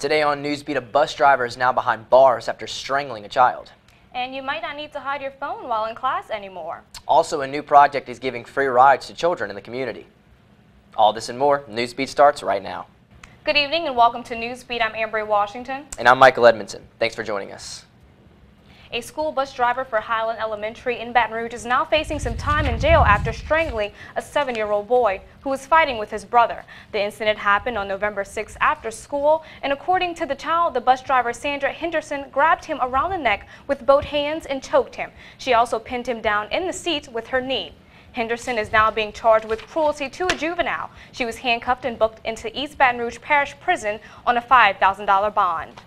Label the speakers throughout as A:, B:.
A: Today on Newsbeat, a bus driver is now behind bars after strangling a child.
B: And you might not need to hide your phone while in class anymore.
A: Also, a new project is giving free rides to children in the community. All this and more, Newsbeat starts right now.
B: Good evening and welcome to Newsbeat. I'm Desiree Washington.
A: And I'm Michael Edmondson. Thanks for joining us.
B: A school bus driver for Highland Elementary in Baton Rouge is now facing some time in jail after strangling a 7-year-old boy who was fighting with his brother. The incident happened on November 6th after school, and according to the child, the bus driver Sandra Henderson grabbed him around the neck with both hands and choked him. She also pinned him down in the seat with her knee. Henderson is now being charged with cruelty to a juvenile. She was handcuffed and booked into East Baton Rouge Parish Prison on a $5,000 bond.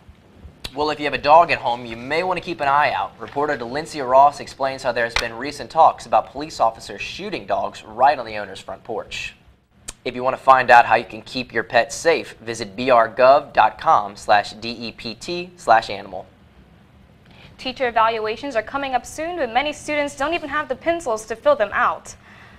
A: Well, if you have a dog at home, you may want to keep an eye out. Reporter Desiree Ross explains how there has been recent talks about police officers shooting dogs right on the owner's front porch. If you want to find out how you can keep your pet safe, visit brgov.com/DEPT/animal.
B: Teacher evaluations are coming up soon, but many students don't even have the pencils to fill them out.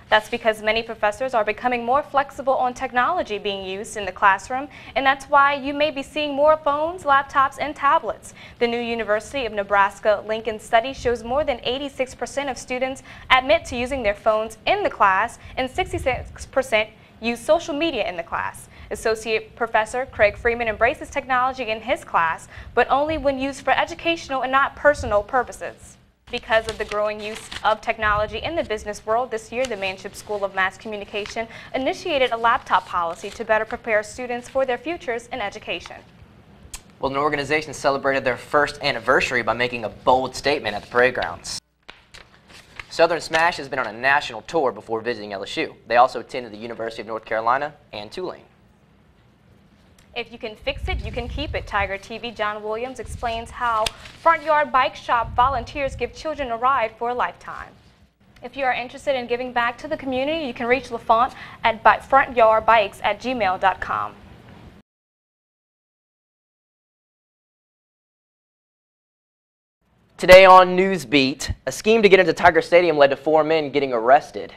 B: That's because many professors are becoming more flexible on technology being used in the classroom, and that's why you may be seeing more phones, laptops, and tablets. The new University of Nebraska-Lincoln study shows more than 86% of students admit to using their phones in the class, and 66% use social media in the class. Associate Professor Craig Freeman embraces technology in his class, but only when used for educational and not personal purposes. Because of the growing use of technology in the business world, this year the Manship School of Mass Communication initiated a laptop policy to better prepare students for their futures in education.
A: Well, an organization celebrated their first anniversary by making a bold statement at the parade grounds. Southern Smash has been on a national tour before visiting LSU. They also attended the University of North Carolina and Tulane.
B: If you can fix it, you can keep it. Tiger TV John Williams explains how Front Yard Bike Shop volunteers give children a ride for a lifetime. If you are interested in giving back to the community, you can reach LaFont at frontyardbikes@gmail.com.
A: Today on Newsbeat, a scheme to get into Tiger Stadium led to 4 men getting arrested.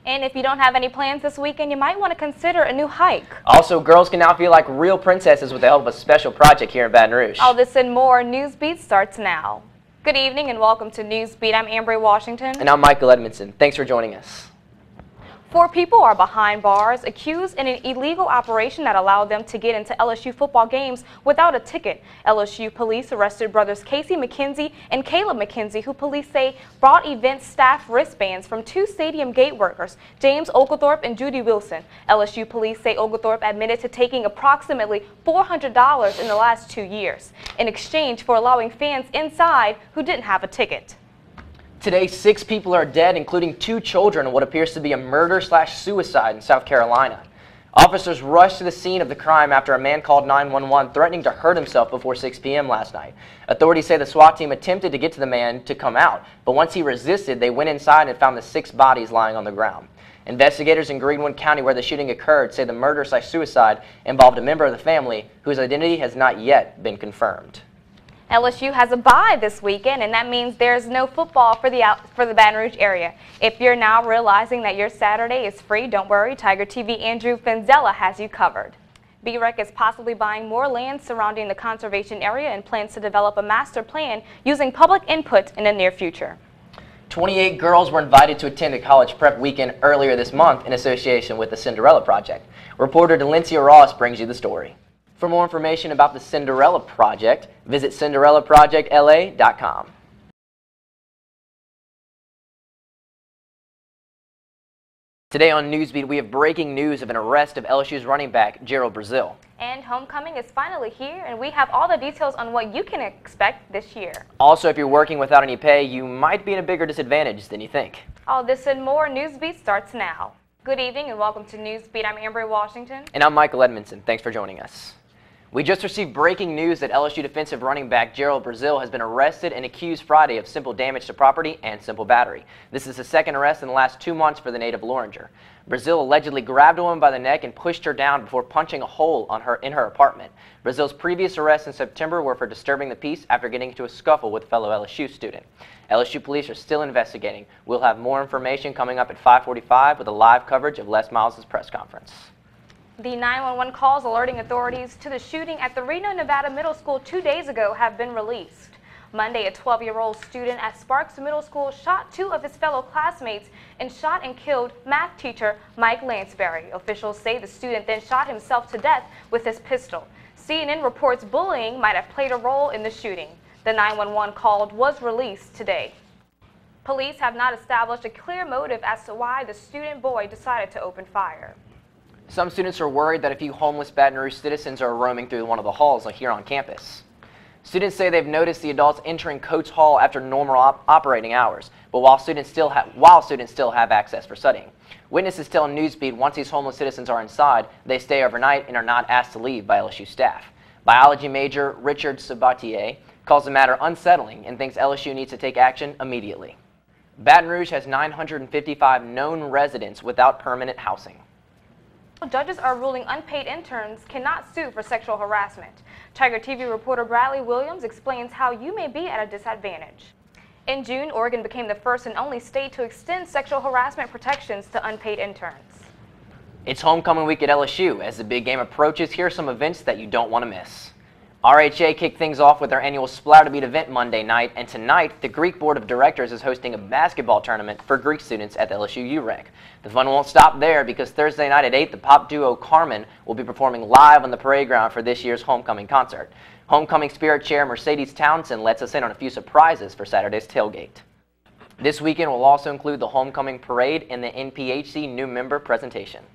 B: And if you don't have any plans this weekend, you might want to consider a new hike.
A: Also, girls can now feel like real princesses with the help of a special project here in Baton Rouge.
B: All this and more, Newsbeat starts now. Good evening and welcome to Newsbeat. I'm Desiree Washington.
A: And I'm Michael Edmondson. Thanks for joining us.
B: 4 people are behind bars accused in an illegal operation that allowed them to get into LSU football games without a ticket. LSU police arrested brothers Casey McKenzie and Caleb McKenzie, who police say brought event staff wristbands from 2 stadium gate workers, James Oglethorpe and Judy Wilson. LSU police say Oglethorpe admitted to taking approximately $400 in the last 2 years in exchange for allowing fans inside who didn't have a ticket.
A: Today, 6 people are dead, including 2 children, in what appears to be a murder/suicide in South Carolina. Officers rushed to the scene of the crime after a man called 911 threatening to hurt himself before 6 p.m. last night. Authorities say the SWAT team attempted to get to the man to come out, but once he resisted, they went inside and found the 6 bodies lying on the ground. Investigators in Greenwood County, where the shooting occurred, say the murder/suicide involved a member of the family whose identity has not yet been confirmed.
B: LSU has a bye this weekend, and that means there's no football for the Baton Rouge area. If you're now realizing that your Saturday is free, don't worry. Tiger TV Andrew Fenzella has you covered. BREC is possibly buying more land surrounding the conservation area and plans to develop a master plan using public input in the near future. 28 girls were invited to attend a college prep weekend earlier this month in association with the Cinderella Project. Reporter Desiree Ross brings you the story. For more information about the Cinderella Project, visit CinderellaProjectLA.com. Today on Newsbeat, we have breaking news of an arrest of LSU's running back, Gerald Brazil. And homecoming is finally here, and we have all the details on what you can expect this year. Also, if you're working without any pay, you might be in a bigger disadvantage than you think. All this and more, Newsbeat starts now. Good evening and welcome to Newsbeat. I'm Desiree Washington. And I'm Michael Edmondson. Thanks for joining us. We just received breaking news that LSU defensive running back Gerald Brazil has been arrested and accused Friday of simple damage to property and simple battery. This is the second arrest in the last 2 months for the native Loringer. Brazil allegedly grabbed a woman by the neck and pushed her down before punching a hole in her apartment. Brazil's previous arrests in September were for disturbing the peace after getting into a scuffle with a fellow LSU student. LSU police are still investigating. We'll have more information coming up at 5:45 with a live coverage of Les Miles' press conference. The 911 calls alerting authorities to the shooting at the Reno, Nevada Middle School 2 days ago have been released. Monday, a 12-year-old student at Sparks Middle School shot 2 of his fellow classmates and shot and killed math teacher Mike Lansbury. Officials say the student then shot himself to death with his pistol. CNN reports bullying might have played a role in the shooting. The 911 call was released today. Police have not established a clear motive as to why the student boy decided to open fire.
A: Some students are worried that a few homeless Baton Rouge citizens are roaming through one of the halls here on campus. Students say they've noticed the adults entering Coates Hall after normal operating hours, but while students still have access for studying. Witnesses tell Newsbeat once these homeless citizens are inside, they stay overnight and are not asked to leave by LSU staff. Biology major Richard Sabatier calls the matter unsettling and thinks LSU needs to take action immediately. Baton Rouge has 955 known residents without permanent housing.
B: Judges are ruling unpaid interns cannot sue for sexual harassment. Tiger TV reporter Bradley Williams explains how you may be at a disadvantage. In June, Oregon became the first and only state to extend sexual harassment protections to unpaid interns.
A: It's homecoming week at LSU. As the big game approaches, here are some events that you don't want to miss. RHA kicked things off with their annual Splatter Beat event Monday night, and tonight, the Greek Board of Directors is hosting a basketball tournament for Greek students at the LSU UREC. The fun won't stop there because Thursday night at 8, the pop duo Carmen will be performing live on the parade ground for this year's homecoming concert. Homecoming Spirit Chair Mercedes Townsend lets us in on a few surprises for Saturday's tailgate. This weekend will also include the homecoming parade and the NPHC new member presentation.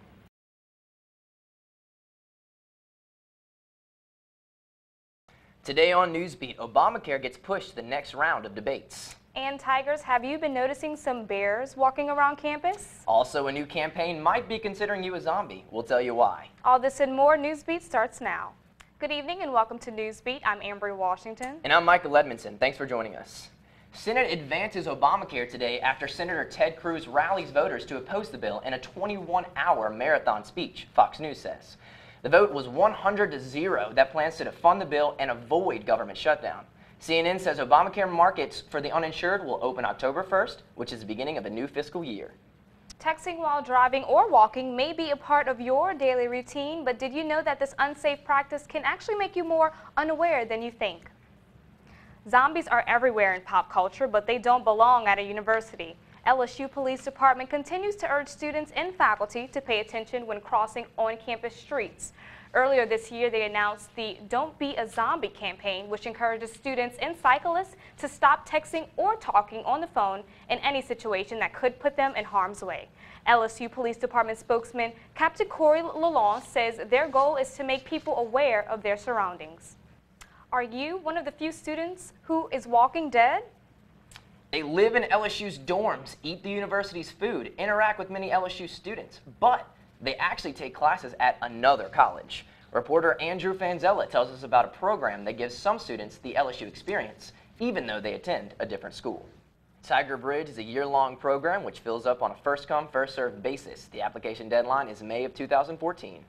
A: Today on Newsbeat, Obamacare gets pushed to the next round of debates.
B: And Tigers, have you been noticing some bears walking around campus?
A: Also, a new campaign might be considering you a zombie. We'll tell you why.
B: All this and more. Newsbeat starts now. Good evening and welcome to Newsbeat. I'm Ambry Washington.
A: And I'm Michael Edmondson. Thanks for joining us. Senate advances Obamacare today after Senator Ted Cruz rallies voters to oppose the bill in a 21-hour marathon speech, Fox News says. The vote was 100-0 that plans to defund the bill and avoid government shutdown. CNN says Obamacare markets for the uninsured will open October 1st, which is the beginning of a new fiscal year.
B: Texting while driving or walking may be a part of your daily routine, but did you know that this unsafe practice can actually make you more unaware than you think? Zombies are everywhere in pop culture, but they don't belong at a university. LSU Police Department continues to urge students and faculty to pay attention when crossing on-campus streets. Earlier this year, they announced the Don't Be a Zombie campaign, which encourages students and cyclists to stop texting or talking on the phone in any situation that could put them in harm's way. LSU Police Department spokesman Captain Corey Lalonde says their goal is to make people aware of their surroundings. Are you one of the few students who is walking dead?
A: They live in LSU's dorms, eat the university's food, interact with many LSU students, but they actually take classes at another college. Reporter Andrew Fanzella tells us about a program that gives some students the LSU experience, even though they attend a different school. Tiger Bridge is a year-long program which fills up on a first-come, first-served basis. The application deadline is May of 2014.